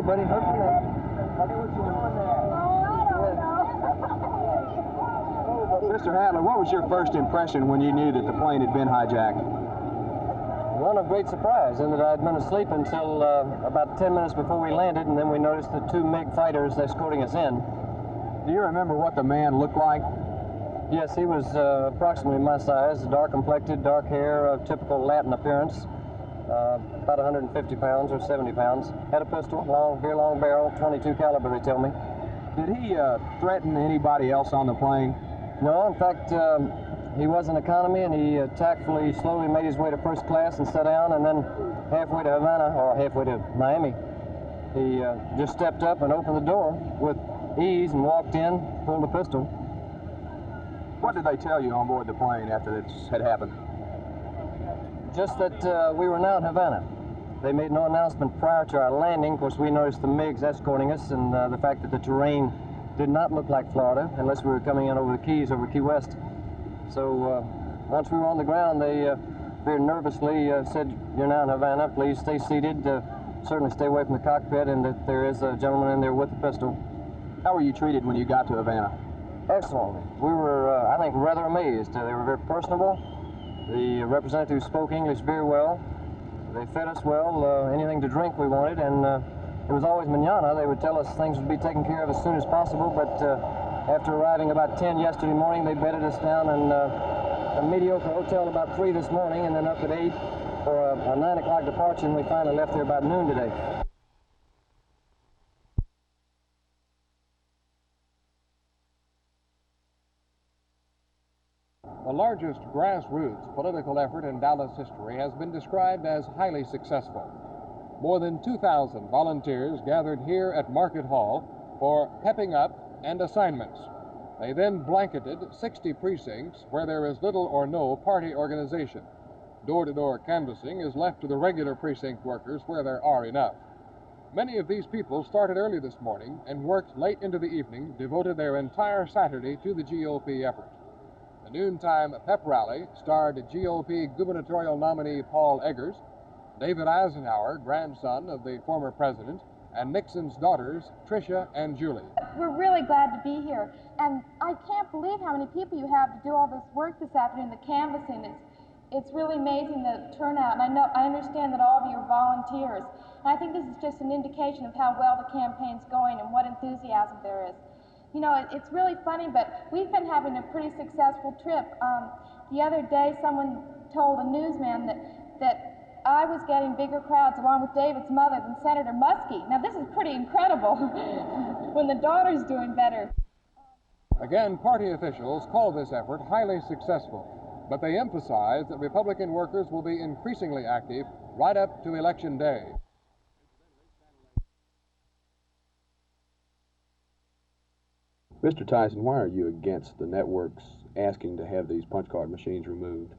buddy. Hope you know. Buddy, what you doing there? Mr. Hadley, what was your first impression when you knew that the plane had been hijacked? One of great surprise, in that I'd been asleep until about 10 minutes before we landed, and then we noticed the two MiG fighters escorting us in. Do you remember what the man looked like? Yes, he was approximately my size, dark-complected, dark hair, typical Latin appearance, about 150 pounds or 70 pounds. Had a pistol, very long barrel, .22 caliber, they tell me. Did he threaten anybody else on the plane? No, in fact, he was in economy, and he tactfully, slowly made his way to first class and sat down, and then halfway to Havana, or halfway to Miami, he just stepped up and opened the door with ease and walked in, pulled a pistol. What did they tell you on board the plane after this had happened? Just that we were now in Havana. They made no announcement prior to our landing. Of course, we noticed the MiGs escorting us, and the fact that the terrain did not look like Florida unless we were coming in over the Keys, over Key West. So once we were on the ground, they very nervously said, "You're now in Havana. Please stay seated. Certainly stay away from the cockpit, and that there is a gentleman in there with a pistol." How were you treated when you got to Havana? Excellently. We were, I think, rather amazed. They were very personable. The representatives spoke English very well. They fed us well, anything to drink we wanted, and it was always mañana. They would tell us things would be taken care of as soon as possible, but after arriving about 10 yesterday morning, they bedded us down in a mediocre hotel about 3 this morning, and then up at 8 for a 9 o'clock departure, and we finally left there about noon today. The largest grassroots political effort in Dallas history has been described as highly successful. More than 2,000 volunteers gathered here at Market Hall for pepping up and assignments. They then blanketed 60 precincts where there is little or no party organization. Door-to-door canvassing is left to the regular precinct workers where there are enough. Many of these people started early this morning and worked late into the evening, devoted their entire Saturday to the GOP effort. The noontime pep rally starred GOP gubernatorial nominee Paul Eggers, David Eisenhower, grandson of the former president, and Nixon's daughters, Tricia and Julie. We're really glad to be here, and I can't believe how many people you have to do all this work this afternoon, the canvassing. It's really amazing, the turnout, and I understand that all of you are volunteers. And I think this is just an indication of how well the campaign's going and what enthusiasm there is. You know, it's really funny, but we've been having a pretty successful trip. The other day, someone told a newsman that I was getting bigger crowds along with David's mother than Senator Muskie. Now, this is pretty incredible when the daughter's doing better. Again, party officials call this effort highly successful, but they emphasize that Republican workers will be increasingly active right up to Election Day. Mr. Tyson, why are you against the networks asking to have these punch card machines removed?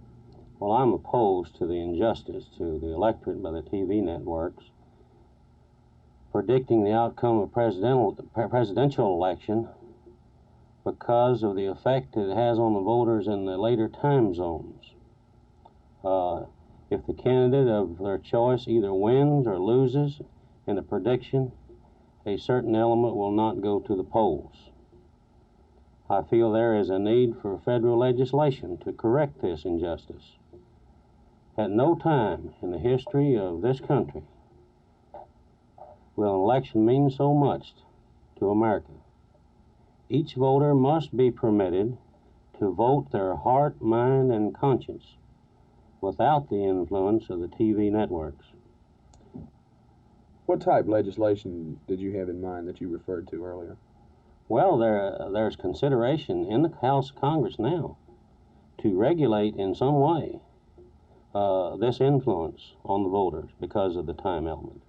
Well, I'm opposed to the injustice to the electorate by the TV networks predicting the outcome of presidential election because of the effect it has on the voters in the later time zones. If the candidate of their choice either wins or loses in a prediction, a certain element will not go to the polls. I feel there is a need for federal legislation to correct this injustice. At no time in the history of this country will an election mean so much to America. Each voter must be permitted to vote their heart, mind, and conscience without the influence of the TV networks. What type of legislation did you have in mind that you referred to earlier? Well, there's consideration in the House of Congress now to regulate in some way this influence on the voters because of the time element.